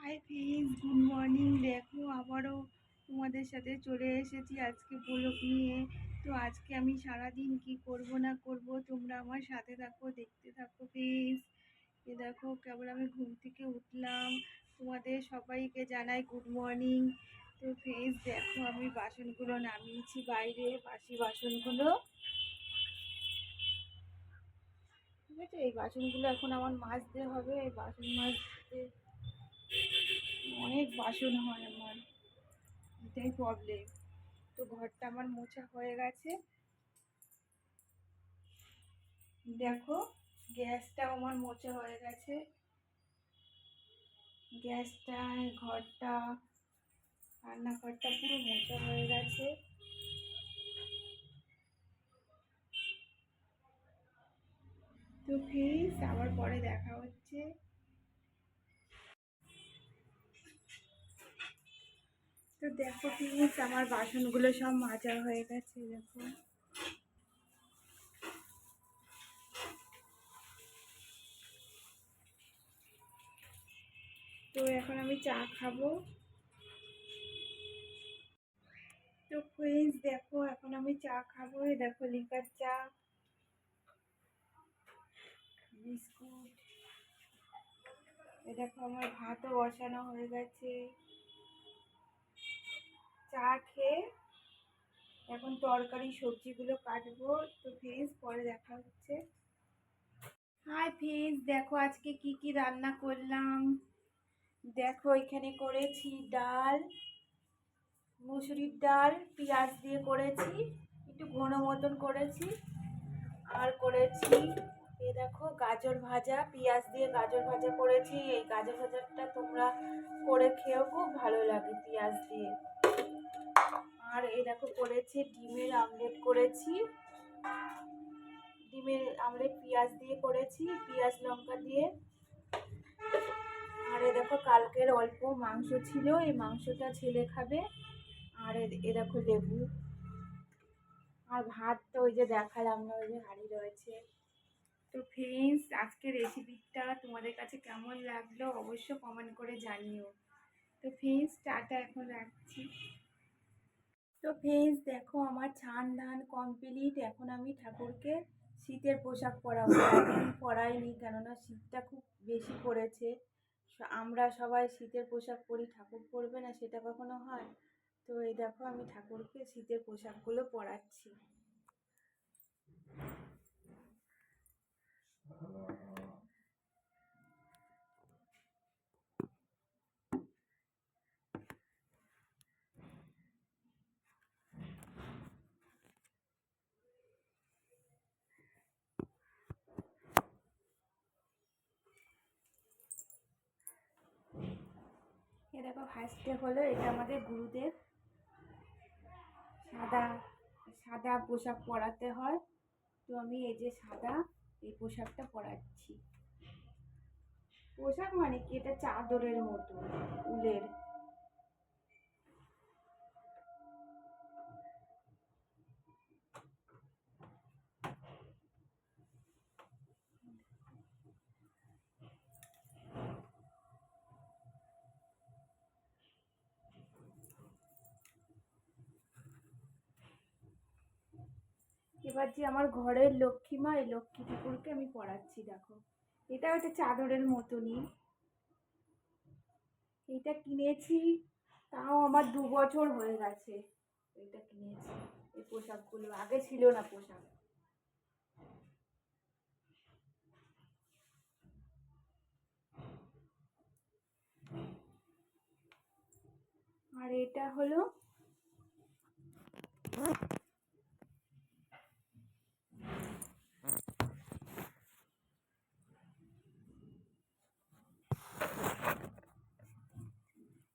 Hi friends, good morning. দেখো আবারও তোমাদের সাথে চলে এসেছি আজকে ব্লগ নিয়ে। তো আজকে আমি সারাদিন কি করব না করব তোমরা আমার সাথে থাকো, দেখতে থাকো প্লিজ। এ দেখো কেবল আমি ঘুম থেকে উঠলাম, তোমাদের সবাইকে জানাই গুড মর্নিং। তো প্লিজ দেখো আমি বাসনগুলো নামিয়েছি বাইরে, বাসি বাসনগুলো। ঠিক আছে, এই বাসনগুলো এখন আমার মাজতে হবে। এই বাসন মাজতে অনেক বাসন হয় আমার, এটাই প্রবলেম। তো ঘরটা আমার মোছা হয়ে গেছে। দেখো গ্যাসটাও আমার মোছা হয়ে গেছে, গ্যাসটা, ঘরটা, রান্নাঘরটা পুরো মোছা হয়ে গেছে। তো প্লিজ আবার পরে দেখা হচ্ছে। তো দেখো প্লিজ আমার বাসনগুলো সব মাজা হয়ে গেছে। দেখো তো এখন আমি চা খাবো। তো প্লিজ দেখো এখন আমি চা খাবো। এই দেখো লিকার চা, বিস্কুট। এ দেখো আমার ভাতও বসানো হয়ে গেছে। চা খেয়ে এখন তরকারি সবজিগুলো কাটবো। তো ফ্রেন্ডস পরে দেখা হচ্ছে। হাই ফ্রেন্ডস, দেখো আজকে কি কি রান্না করলাম। দেখো এখানে করেছি ডাল, মুসুরির ডাল পেঁয়াজ দিয়ে করেছি, একটু ঘন মতন করেছি। আর করেছি এ দেখো গাজর ভাজা, পেঁয়াজ দিয়ে গাজর ভাজা করেছি। এই গাজর ভাজাটা তোমরা করে খেয়েও খুব ভালো লাগে পেঁয়াজ দিয়ে। আর এই দেখো করেছি ডিমের আমলেট করেছি, ডিমের আমলেট পেঁয়াজ দিয়ে করেছি, পেঁয়াজ লঙ্কা দিয়ে। আর এ দেখো কালকের অল্প মাংস ছিল, এই মাংসটা ছেলে খাবে। আর এ দেখো লেবু। আর ভাত তো ওই যে দেখালাম না, ওই যে হাঁড়ি রয়েছে। তো ফ্রেন্ডস আজকের রেসিপিটা তোমাদের কাছে কেমন লাগলো অবশ্য কমেন্ট করে জানিও। তো ফ্রেন্ডস টাটা, এখন রাখছি। তো ফ্রেন্ডস দেখো আমার ছান ধান কমপ্লিট। এখন আমি ঠাকুরকে শীতের পোশাক পরাবো। এতদিন পরাইনি, কেননা শীতটা খুব বেশি পড়েছে। আমরা সবাই শীতের পোশাক পরি, ঠাকুর পরবে না সেটা কখনো হয়? তো এই দেখো আমি ঠাকুরকে শীতের পোশাকগুলো পরাচ্ছি। এ দেখো ফার্স্টে হলো এটা আমাদের গুরুদেব, সাদা সাদা পোশাক পরাতে হয়। তো আমি এই যে সাদা এই পোশাকটা পরাচ্ছি। পোশাক মানে কি, এটা চাদরের মতো উলের। এবার যে আমার ঘরের লক্ষ্মী মা, এই লক্ষ্মী ঠাকুরকে আমি পরাচ্ছি। দেখো এটা একটা চাদরের মতনই, এটা কিনেছি, তাও আমার 2 বছর হয়ে গেছে এটা কিনেছি। এই পোশাকগুলো আগে ছিল না পোশাক। আর এটা হলো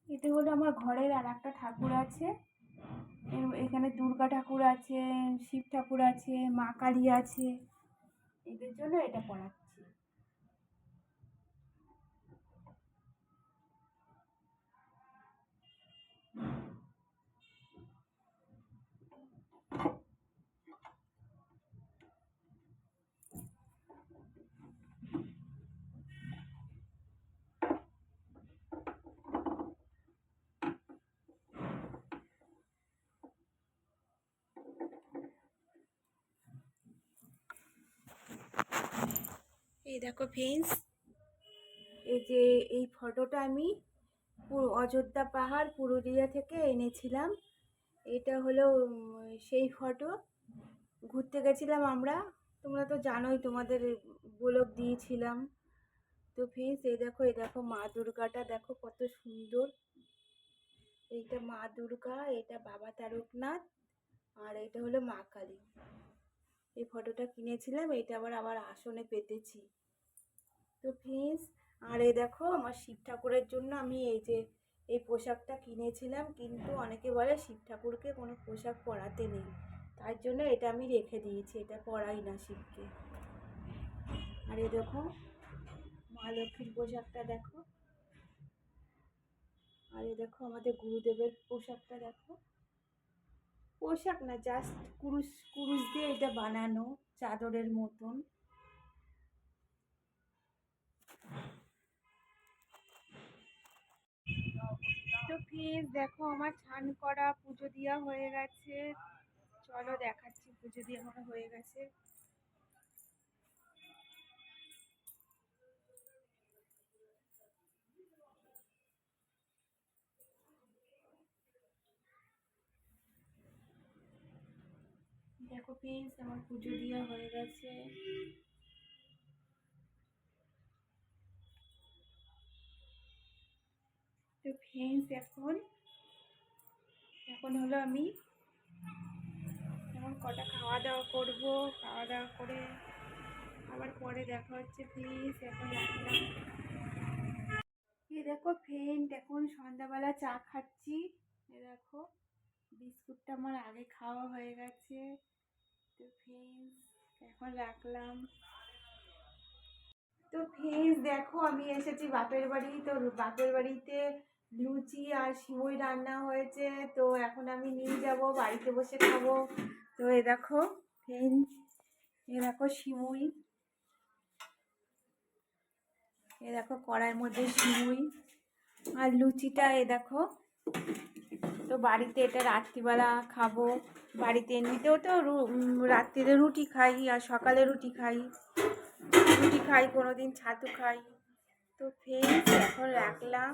এটা হলো আমার ঘরের আর একটা ঠাকুর আছে। এখানে দুর্গা ঠাকুর আছে, শিব ঠাকুর আছে, মা কালী আছে। এদের জন্য এটা পড়াচ্ছি। এই দেখো ফ্রেন্ডস, এই যে এই ফটোটা আমি অযোধ্যা পাহাড় পুরুলিয়া থেকে এনেছিলাম। এটা হলো সেই ফটো। ঘুরতে গেছিলাম আমরা, তোমরা তো জানোই, তোমাদের ব্লগ দিয়েছিলাম। তো ফ্রেন্ডস এই দেখো মা দুর্গাটা দেখো কত সুন্দর। এইটা মা দুর্গা, এটা বাবা তারকনাথ, আর এটা হলো মা কালী। এই ফটোটা কিনেছিলাম, এটা আবার আসনে পেতেছি। তো ফ্রেন্ডস, আর এই দেখো আমার শিব ঠাকুরের জন্য আমি এই যে এই পোশাকটা কিনেছিলাম, কিন্তু অনেকে বলে শিব ঠাকুরকে কোনো পোশাক পরাতে নেই, তার জন্য এটা আমি রেখে দিয়েছি, এটা পরাই না শিবকে। আর এই দেখো মা লক্ষ্মীর পোশাকটা দেখো, আর এই দেখো আমাদের গুরুদেবের পোশাকটা দেখো। পোশাক না, জাস্ট কুরুশ কুরুশ দিয়ে এটা বানানো, চাদরের মতন। তো প্লিজ দেখো আমার স্নান করা পুজো দেওয়া হয়ে গেছে। চলো দেখাচ্ছি, পুজো দিয়ে আমার হয়ে গেছে। দেখো প্লিজ আমার পুজো দেওয়া হয়ে গেছে। তো ফ্রেন্ডস এখন এখন হলো আমি এখন কটা খাওয়া দাওয়া করবো, খাওয়া দাওয়া করে আবার পরে দেখা হচ্ছে। প্লিজ এখন রাখলাম। এই দেখো ফ্রেন্ড, এখন সন্ধ্যাবেলা চা খাচ্ছি। এ দেখো বিস্কুটটা আমার আগে খাওয়া হয়ে গেছে। তো ফ্রেন্ডস এখন রাখলাম। তো ফ্রেন্ডস দেখো আমি এসেছি বাপের বাড়ি। তো বাপের বাড়িতে লুচি আর সিমুই রান্না হয়েছে, তো এখন আমি নিয়ে যাব, বাড়িতে বসে খাবো। তো এ দেখো ফ্রেন্ডস, এ দেখো সিমুই, এ দেখো কড়াইয়ের মধ্যে সিমুই আর লুচিটা, এ দেখো। তো বাড়িতে এটা রাত্রিবেলা খাবো। বাড়িতে এমনিতেও তো রাত্রিরে রুটি খাই আর সকালে রুটি খাই, কোনোদিন ছাতু খাই। তো ফ্রেন্ডস এখন রাখলাম।